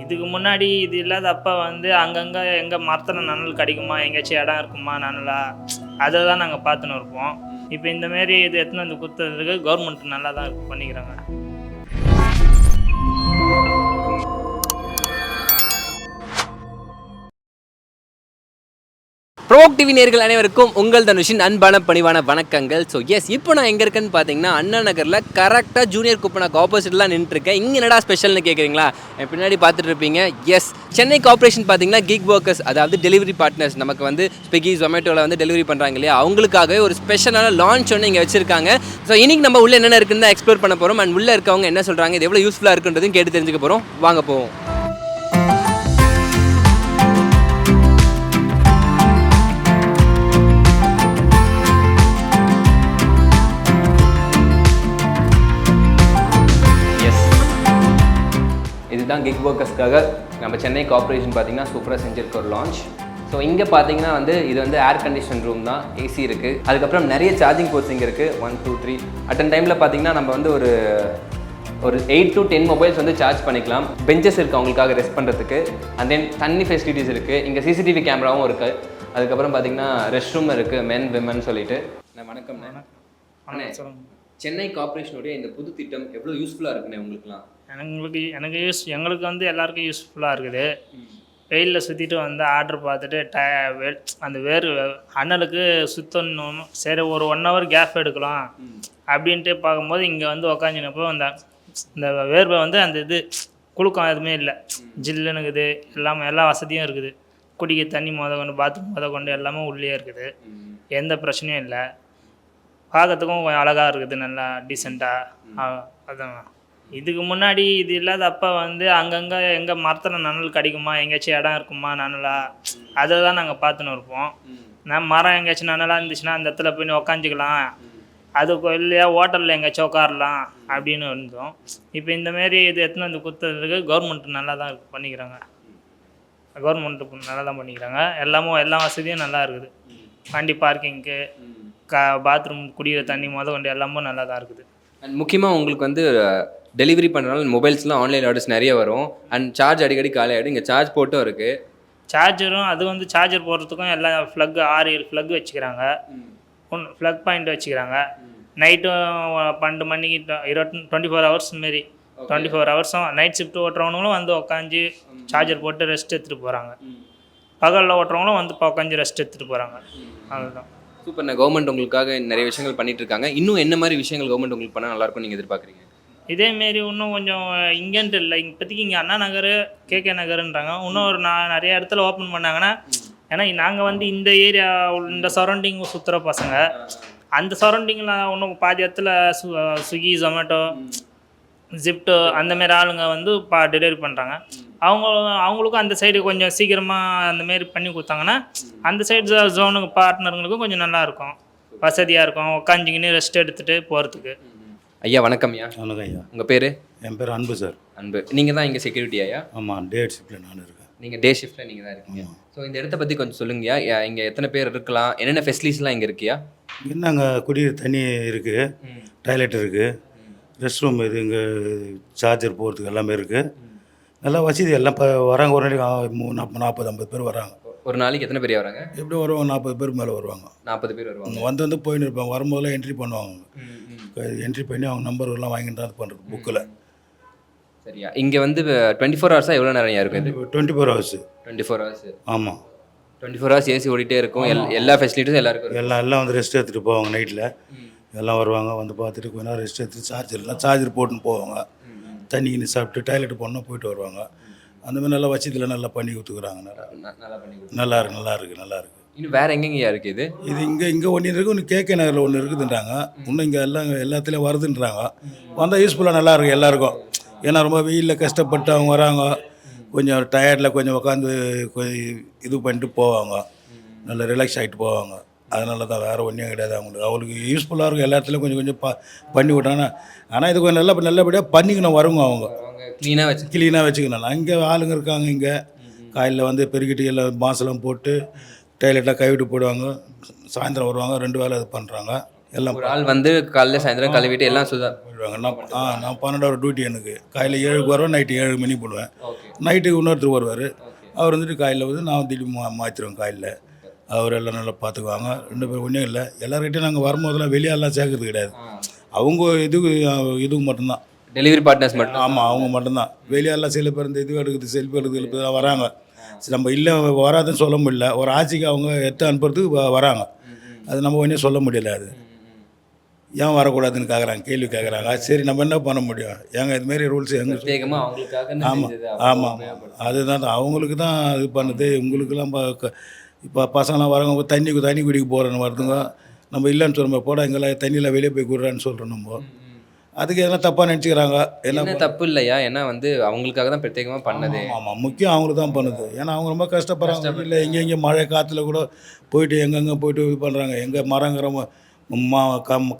இதுக்கு முன்னாடி இது இல்லாத அப்போ வந்து அங்கங்கே எங்கே மரத்தில் நனல் கிடைக்குமா, எங்கேயாச்சும் இடம் இருக்குமா நனலா, அதை தான் நாங்கள் பார்த்துன்னு இருப்போம். இப்போ இந்தமாரி இது எடுத்துன்னு வந்து கொடுத்ததுக்கு கவர்மெண்ட் நல்லா தான் பண்ணிக்கிறாங்க. ப்ரோக் டிவி நேயர்கள் அனைவருக்கும் உங்கள் தனுஷின் அன்பான பணிவான வணக்கங்கள். ஸோ எஸ், இப்போ நான் எங்கே இருக்கேன்னு பார்த்தீங்கன்னா அண்ணா நகரில் கரெக்டாக ஜூனியர் குப்பனாக்கு ஆப்போசிட்லாம் நின்றுருக்கேன். இங்கே என்னடா ஸ்பெஷல்னு கேட்குறீங்களா? என் பின்னாடி பார்த்துட்டு இருப்பீங்க. எஸ், சென்னை கார்ப்பரேஷன் பார்த்தீங்கன்னா கிக் ஒர்க்கர்ஸ், அதாவது டெலிவரி பார்ட்னர்ஸ், நமக்கு வந்து ஸ்விக்கி ஜொமேட்டோவில் வந்து டெலிவரி பண்ணுறாங்க இல்லையா, அவங்களுக்காகவே ஒரு ஸ்பெஷலான லான்ச் ஒன்று இங்கே வச்சிருக்காங்க. ஸோ இன்றைக்கி நம்ம உள்ளே என்னென்ன இருக்குன்னு தான் எக்ஸ்ப்ளோர் பண்ண போகிறோம். அண்ட் உள்ளே இருக்கவங்க என்ன சொல்கிறாங்க, இது எவ்வளோ யூஸ்ஃபுல்லாக இருக்குன்றதும் கேட்டு தெரிஞ்சுக்க போகிறோம். வாங்க போவோம். இதுதான் கிக் ஒர்க்கர்ஸ்க்காக நம்ம சென்னை கார்ப்பரேஷன் பார்த்தீங்கன்னா சூப்பராக செஞ்சிருக்க ஒரு லான்ச். ஸோ இங்கே பார்த்தீங்கன்னா வந்து இது வந்து ஏர் கண்டிஷன் ரூம் தான், ஏசி இருக்குது. அதுக்கப்புறம் நிறைய சார்ஜிங் போர்ட்ஸ் இங்கே இருக்குது, 1 2 3. அட்டன் டைமில் பார்த்தீங்கன்னா நம்ம வந்து ஒரு 8 to 10 மொபைல்ஸ் வந்து சார்ஜ் பண்ணிக்கலாம். பெஞ்சஸ் இருக்குது அவங்களுக்காக ரெஸ்ட் பண்ணுறதுக்கு. அண்ட் தென் தண்ணி ஃபெசிலிட்டிஸ் இருக்குது. இங்கே சிசிடிவி கேமராவும் இருக்குது. அதுக்கப்புறம் பார்த்தீங்கன்னா ரெஸ்ட் ரூம் இருக்குது, மென் விமன் சொல்லிட்டு. வணக்கம். சென்னை கார்ப்பரேஷனுடைய இந்த புது திட்டம் எவ்வளோ யூஸ்ஃபுல்லாக இருக்குண்ணே உங்களுக்குலாம்? எங்களுக்கு வந்து எல்லாருக்கும் யூஸ்ஃபுல்லாக இருக்குது. வெயிலில் சுற்றிட்டு வந்து ஆர்டர் பார்த்துட்டு அந்த அண்ணலுக்கு சுற்றணும், சரி ஒரு 1 hour கேப் எடுக்கலாம் அப்படின்ட்டு பார்க்கும்போது இங்கே வந்து உக்காஞ்சினப்போ இந்த வேர்வை வந்து அந்த இது குளுக்கம் எதுவுமே இல்லை, ஜில்லுன்னு இருக்குது. எல்லா வசதியும் இருக்குது. குடிக்க தண்ணி கொண்டு பாத்ரூம் கொண்டு எல்லாமே உள்ளே இருக்குது. எந்த பிரச்சனையும் இல்லை. பார்க்கறதுக்கும் கொஞ்சம் அழகாக இருக்குது, நல்லா டீசெண்டாக. அதான் இதுக்கு முன்னாடி இது இல்லாத அப்போ வந்து அங்கங்கே எங்கே மரத்தில் நனல் கிடைக்குமா, எங்கேயாச்சும் இடம் இருக்குமா நனலா, அதை தான் நாங்கள் பார்த்துன்னு இருப்போம். மரம் எங்கேயாச்சும் நனலாக இருந்துச்சுன்னா அந்த இடத்துல போய் உக்காஞ்சிக்கலாம், அதுக்கு இல்லையா ஹோட்டலில் எங்கேயாச்சும் உட்காரலாம் அப்படின்னு இருந்தோம். இப்போ இந்தமாரி இது எடுத்துன்னு வந்து கொடுத்ததுக்கு கவர்மெண்ட் நல்லா தான் பண்ணிக்கிறாங்க. எல்லா வசதியும் நல்லா இருக்குது. வண்டி பார்க்கிங்க்கு, பாத்ரூம், குடிக்கிற தண்ணி கொண்டு எல்லாமே நல்லா தான் இருக்குது. அண்ட் முக்கியமாக உங்களுக்கு வந்து டெலிவரி பண்ணுறதுனால மொபைல்ஸ்லாம் ஆன்லைன் ஆர்டர்ஸ் நிறைய வரும். அண்ட் சார்ஜ் அடிக்கடி காலி ஆகிடும். இங்கே சார்ஜ் போட்டும் இருக்குது. சார்ஜரும் அது வந்து சார்ஜர் போடுறதுக்கும் எல்லாம் 6-7 ஃப்ளக் வச்சுக்கிறாங்க. ஃப்ளக் பாயிண்ட் வச்சுக்கிறாங்க. நைட்டும் 12 மணிக்கு 24 hours மாரி 24 hours நைட் ஷிஃப்ட் ஓட்டுறவங்களும் வந்து உட்காந்து சார்ஜர் போட்டு ரெஸ்ட் எடுத்துகிட்டு போகிறாங்க. பகலில் ஓட்டுறவங்களும் வந்து உட்காந்து ரெஸ்ட் எடுத்துகிட்டு போகிறாங்க. அதுதான் சூப்பர். கவர்மெண்ட் உங்களுக்காக நிறைய விஷயங்கள் பண்ணிட்டு இருக்காங்க. இன்னும் என்ன மாதிரி விஷயங்கள் கவர்மெண்ட் உங்களுக்கு பண்ணால் நல்லாயிருக்கும் நீங்கள் எதிர்பார்க்குறீங்க? இதேமாரி இன்னும் கொஞ்சம் இங்கேன்ட்டு இல்லை, இப்போதைக்கு இங்கே அண்ணா நகர், கேகே நகருன்றாங்க. இன்னும் ஒரு நிறைய இடத்துல ஓப்பன் பண்ணாங்கன்னா, ஏன்னா நாங்கள் வந்து இந்த ஏரியா இந்த சரௌண்டிங் சுற்றுற பசங்க, அந்த சரௌண்டிங்கில் இன்னும் பாதி இடத்துல ஸ்விக்கி ஜொமேட்டோ ஜிப்டோ அந்தமாரி ஆளுங்க வந்து டெலிவரி பண்ணுறாங்க. அவங்களுக்கும் அந்த சைடு கொஞ்சம் சீக்கிரமாக அந்தமாரி பண்ணி கொடுத்தாங்கன்னா அந்த சைடு ஜோனுக்கு பார்ட்னருங்களுக்கும் கொஞ்சம் நல்லாயிருக்கும், வசதியாக இருக்கும், உட்காந்துக்கின்னு ரெஸ்ட் எடுத்துகிட்டு போகிறதுக்கு. ஐயா வணக்கம். ஐயா வணக்கம் ஐயா. உங்கள் பேர்? என் பேர் அன்பு சார். அன்பு, நீங்கள் தான் இங்கே செக்யூரிட்டி ஐயா? ஆமாம், டே ஷிஃப்ட்டில் நான் இருக்கேன். நீங்கள் டே ஷிஃப்ட்டில் நீங்கள் தான் இருக்கீங்க. ஸோ இந்த இடத்த பற்றி கொஞ்சம் சொல்லுங்கய்யா. இங்கே எத்தனை பேர் இருக்கலாம், என்னென்ன ஃபெசிலிட்டிஸ்லாம் இங்கே இருக்கியா? என்னங்க, குடிக்கிற தண்ணி இருக்குது, டாய்லெட் இருக்குது, ரெஸ்ட் ரூம் இருக்குது, இங்கே சார்ஜர் போகிறதுக்கு எல்லாமே இருக்குது. நல்லா வசதி எல்லாம் வராங்க. ஒரு நாளைக்கு 40-50 பேர் வராங்க. ஒரு நாளைக்கு எத்தனை பேர் வராங்க? எப்படி வருவாங்க? 40 பேர் மேலே வருவாங்க. 40 பேர் வருவாங்க. வந்து போயின்னு இருப்பாங்க. வரும்போதெல்லாம் என்ட்ரி பண்ணுவாங்க. என்ட்ரி பண்ணி அவங்க நம்பர்லாம் வாங்கிட்டு தான் பண்ணுறது புக்கில். சரியா. இங்கே வந்து 24 hours எவ்வளோ நேரம் இருக்கும்? இது 24 hours. 24 hours. ஆமாம், 24 hours ஏசி ஓடிட்டே இருக்கும். எல்லா ஃபெசிலிட்டிஸும் எல்லாருக்கும். எல்லாம் வந்து ரெஸ்ட் எடுத்துகிட்டு போவாங்க. நைட்டில் எல்லாம் வருவாங்க, வந்து பார்த்துட்டு கொஞ்ச நேரம் ரெஸ்ட் எடுத்துட்டு சார்ஜர் போட்டுன்னு போவாங்க. தண்ணி கிண்ணி சாப்பிட்டு டாய்லெட் போனால் போயிட்டு வருவாங்க. அந்தமாதிரி நல்லா வசதியில் நல்லா பண்ணி கொடுத்துக்குறாங்க. நல்லா இருக்கு. இன்னும் வேறு எங்கெங்கயா இருக்குது இது? இங்கே ஒன்று இருக்குது, ஒன்று கேகே நகரில் ஒன்று இருக்குதுன்றாங்க. இன்னும் இங்கே எல்லாத்துலேயும் வருதுன்றாங்க. வந்தால் யூஸ்ஃபுல்லாக நல்லா இருக்கும் எல்லாருக்கும். ஏன்னா ரொம்ப வெயிலில் கஷ்டப்பட்டு அவங்க வராங்க, கொஞ்சம் டயர்டில் கொஞ்சம் உட்காந்து இது பண்ணிட்டு போவாங்க, நல்லா ரிலாக்ஸ் ஆகிட்டு போவாங்க. அதனால தான், வேறு ஒன்றும் கிடையாது. அவங்களுக்கு யூஸ்ஃபுல்லாக இருக்கும். எல்லா இடத்துலையும் கொஞ்சம் கொஞ்சம் பண்ணி விட்டாங்கன்னா. ஆனால் இது கொஞ்சம் நல்லபடியாக பண்ணிக்கணும் வருங்க. அவங்க க்ளீனாக வச்சுக்கணும். அங்கே ஆளுங்க இருக்காங்க. இங்கே காலையில் வந்து பெருக்கிட்டு எல்லாம் மாசெல்லாம் போட்டு டாய்லெட்லாம் கைவிட்டு போடுவாங்க. சாயந்தரம் வருவாங்க, 2 வேளை இது பண்ணுறாங்க. எல்லாம் ஒரு ஆள் வந்து காலைல சாயந்தரம் கழுவிட்டு எல்லாம் போயிடுவாங்க. நான் 12 ஹவர் டியூட்டி எனக்கு. காலையில் 7க்கு வருவேன், நைட்டு 7 மணி போடுவேன். ஓகே நைட்டுக்கு இன்னொருத்தர் வருவார். அவர் வந்துட்டு காலையில் வந்து நான் திருப்பி மாற்றிடுவேன் காலையில். அவர் எல்லாம் நல்லா பார்த்துக்குவாங்க. 2 பேர் ஒன்றும் இல்லை. எல்லார்கிட்டையும் நாங்கள் வரும்போதெல்லாம் வெளியாலாம் சேர்க்கறது கிடையாது. அவங்க இதுக்கு மட்டும்தான். டெலிவரி பார்ட்னர்ஸ் மட்டும். ஆமாம், அவங்க மட்டும்தான். வெளியாலாம் சில பேர் இந்த இது எடுக்குது, செல்ஃபி எடுக்குது வராங்க. நம்ம இல்லை வராதுன்னு சொல்ல முடியல. ஒரு ஆட்சிக்கு அவங்க எடுத்து அனுப்புறதுக்கு வராங்க. அது நம்ம ஒன்றும் சொல்ல முடியல. அது ஏன் வரக்கூடாதுன்னு கேட்குறாங்க, கேள்வி கேட்குறாங்க. சரி, நம்ம என்ன பண்ண முடியும்? ஏங்க இதுமாரி ரூல்ஸ் எங்கே? ஆமாம் ஆமாம், அதுதான் அவங்களுக்கு தான் இது பண்ணுது. உங்களுக்கெல்லாம் இப்போ பசங்களாம் வரவங்க தண்ணி குடிக்க போகிறேன்னு வருதுங்க. நம்ம இல்லைன்னு சொல்லும்போது போட எங்கெல்லாம் தண்ணியில் வெளியே போய் குடுறான்னு சொல்கிறோம். நம்ம அதுக்கு எதனா தப்பாக நினச்சிக்கிறாங்க. என்ன தப்பு இல்லையா? ஏன்னா வந்து அவங்களுக்காக தான் பிரத்யேகமாக பண்ணது. ஆமாம், முக்கியம் அவங்களுக்கு தான் பண்ணுது. ஏன்னா அவங்க ரொம்ப கஷ்டப்படுறாங்க. இல்லை எங்கெங்கே மழை காற்றுல கூட போயிட்டு எங்கெங்கே போயிட்டு இது பண்ணுறாங்க. எங்கே மரங்கிற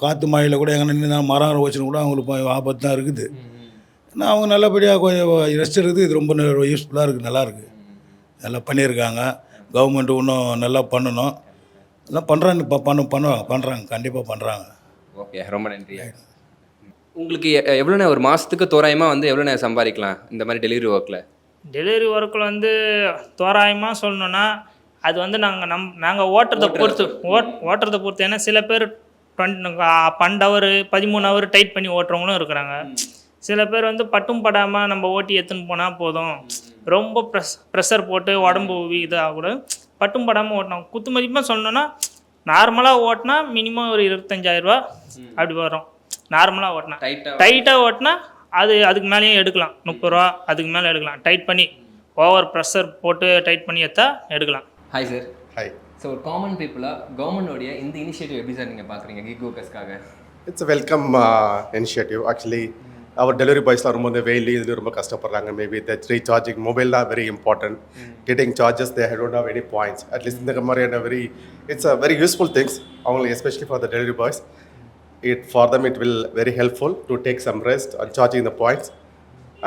காற்று மழையில் கூட எங்கே நின்று மரம் வச்சுன்னு கூட அவங்களுக்கு ஆபத்து தான் இருக்குது. ஆனால் அவங்க நல்லபடியாக கொஞ்சம் ரெஸ்ட் இருக்குது. இது ரொம்ப யூஸ்ஃபுல்லாக இருக்குது, நல்லாயிருக்கு. நல்லா பண்ணியிருக்காங்க. கவர்மெண்ட்டு இன்னும் நல்லா பண்ணணும். எல்லாம் பண்ணுறாங்க, கண்டிப்பாக பண்ணுறாங்க. ஓகே, ரொம்ப நன்றி. உங்களுக்கு எவ்வளோண்ணே ஒரு மாதத்துக்கு தோராயமாக வந்து எவ்வளோண்ணே சம்பாதிக்கலாம் இந்த மாதிரி டெலிவரி ஒர்க்கில்? டெலிவரி ஒர்க்கில் வந்து தோராயமாக சொல்லணுன்னா அது வந்து நாங்கள் ஓட்டுறதை பொறுத்து. ஏன்னா சில பேர் 12 ஹவர் 13 ஹவர் டைட் பண்ணி ஓட்டுறவங்களும் இருக்கிறாங்க. சில பேர் வந்து பட்டும் படாமல் நம்ம ஓட்டி எடுத்துன்னு போனால் போதும், ரொம்ப ப்ரெஷர் போட்டு உடம்பு இதாக கூட பட்டும் படாமல் ஓட்டணும். குத்து மதிப்பாக சொல்லணுன்னா நார்மலாக ஓட்டினா மினிமம் ஒரு 25,000 அப்படி வரும். நார்மலாக ஓட்டினா டைட்டாக ஓட்டினா அதுக்கு மேலேயும் எடுக்கலாம். 30 ரூபா அதுக்கு மேலே எடுக்கலாம். டைட் பண்ணி ஓவர் ப்ரெஷர் போட்டு டைட் பண்ணி எடுக்கலாம். Hi sir. ஹாய். ஸோ ஒரு காமன் பீப்புளாக கவர்மெண்டோடைய இந்த இனிஷியேட்டிவ் எப்படி சார் நீங்கள் பார்க்குறீங்க kick ஒர்க்கர்ஸ்க்காக? It's welcome initiative. Actually our delivery பாய்ஸ்லாம் ரொம்ப வெயில் இதில் ரொம்ப கஷ்டப்படுறாங்க. மேபி த ரீசார்ஜிங் மொபைல் தான் very important. Getting charges they don't have any points. At least இந்த மாதிரியான it's a very useful things அவங்களுக்கு, especially for the delivery boys. For them it will very helpful to take some rest and charging the points,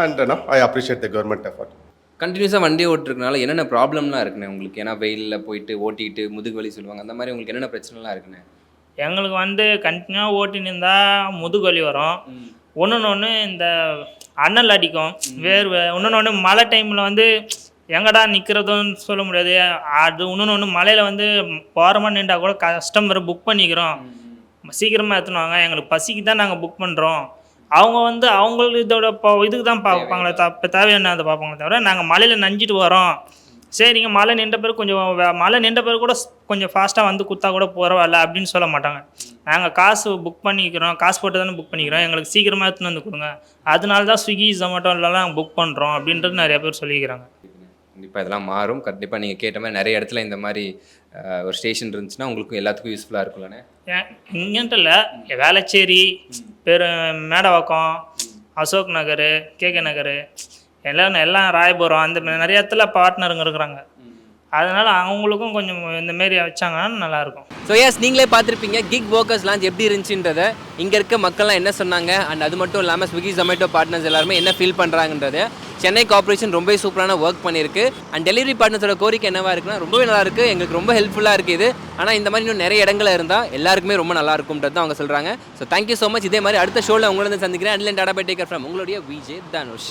and I appreciate the government effort. கண்டினியூஸாக வண்டி ஓட்டுறதுனால என்னென்ன ப்ராப்ளம்லாம் இருக்குண்ணே உங்களுக்கு? ஏன்னா வெயிலில் போயிட்டு ஓட்டிட்டு முதுகு வலி சொல்லுவாங்க, அந்த மாதிரி உங்களுக்கு என்னென்ன பிரச்சனைலாம் இருக்குண்ணே? எங்களுக்கு வந்து கண்டினியூவாக ஓட்டின்னு இருந்தால் முதுகு வலி வரும். ஒன்று இந்த அனல் அடிக்கும், வேர்வை. ஒன்று மழை டைமில் வந்து எங்கடா நிற்கிறதுன்னு சொல்ல முடியாது. அது ஒன்று மழையில் வந்து ஓரமாக நின்றா கூட கஸ்டமர் புக் பண்ணிக்கிறோம், சீக்கிரமாக எடுத்துனுவாங்க, எங்களுக்கு பசிக்கு தான் நாங்கள் புக் பண்ணுறோம். அவங்க வந்து அவங்களுக்கு இதோட இதுக்கு தான் பார்ப்பாங்களே, தேவையான அதை பார்ப்பாங்களே தவிர நாங்கள் மழையில் நஞ்சிட்டு வரோம். சரிங்க, மழை நின்ற பிறகு கூட கொஞ்சம் ஃபாஸ்ட்டாக வந்து குத்தா கூட பரவாயில்ல அப்படின்னு சொல்ல மாட்டாங்க. நாங்கள் காசு புக் பண்ணிக்கிறோம், காசு போட்டு தானே புக் பண்ணிக்கிறோம், எங்களுக்கு சீக்கிரமாக எடுத்துன்னு வந்து கொடுங்க, அதனால தான் ஸ்விக்கி ஜொமேட்டோலலாம் புக் பண்ணுறோம் அப்படின்றது நிறைய பேர் சொல்லிக்கிறாங்க. கண்டிப்பாக இதெல்லாம் மாறும். கண்டிப்பாக நீங்கள் கேட்ட மாதிரி நிறைய இடத்துல இந்த மாதிரி ஒரு ஸ்டேஷன் இருந்துச்சுன்னா உங்களுக்கும் எல்லாத்துக்கும் யூஸ்ஃபுல்லாக இருக்கும்லண்ணே. இங்கன்ட்டு இல்லை, வேளச்சேரி, மேடவாக்கம், அசோக் நகர், கேகே நகர், எல்லாம் ராயபுரம், அந்த நிறைய இடத்துல பார்ட்னருங்க இருக்கிறாங்க. அதனால் அவங்களுக்கும் கொஞ்சம் இந்தமாரி வச்சாங்கன்னா நல்லாயிருக்கும். ஸோ எஸ், நீங்களே பார்த்துருப்பீங்க கிக் ஒர்க்கர்ஸ் லான்ச் எப்படி இருந்துச்சுன்றதை. இங்கே இருக்க மக்கள்லாம் என்ன சொன்னாங்க, அண்ட் அது மட்டும் இல்லாமல் ஸ்விக்கி ஜொமேட்டோ பார்ட்னர்ஸ் எல்லாருமே என்ன ஃபீல் பண்ணுறாங்கன்றது. சென்னை கார்பரேஷன் ரொம்ப சூப்பரான ஒர்க் பண்ணியிருக்கு. அண்ட் டெலிவரி பார்ட்னர்ஸோட கோரிக்கை என்னவா இருக்குன்னா ரொம்பவே நல்லாயிருக்கு, எங்களுக்கு ரொம்ப ஹெல்ப்ஃபுல்லாக இருக்குது இது. ஆனால் இந்த மாதிரி இன்னும் நிறைய இடங்கள் இருந்தால் எல்லாருக்குமே ரொம்ப நல்லா இருக்கும்ன்றது அவங்க சொல்கிறாங்க. So thank you so much. இதே மாதிரி அடுத்த ஷோவில் உங்களை வந்து சந்திக்கிறேன். And tata bye taker from உங்களுடைய விஜய் தனுஷ்.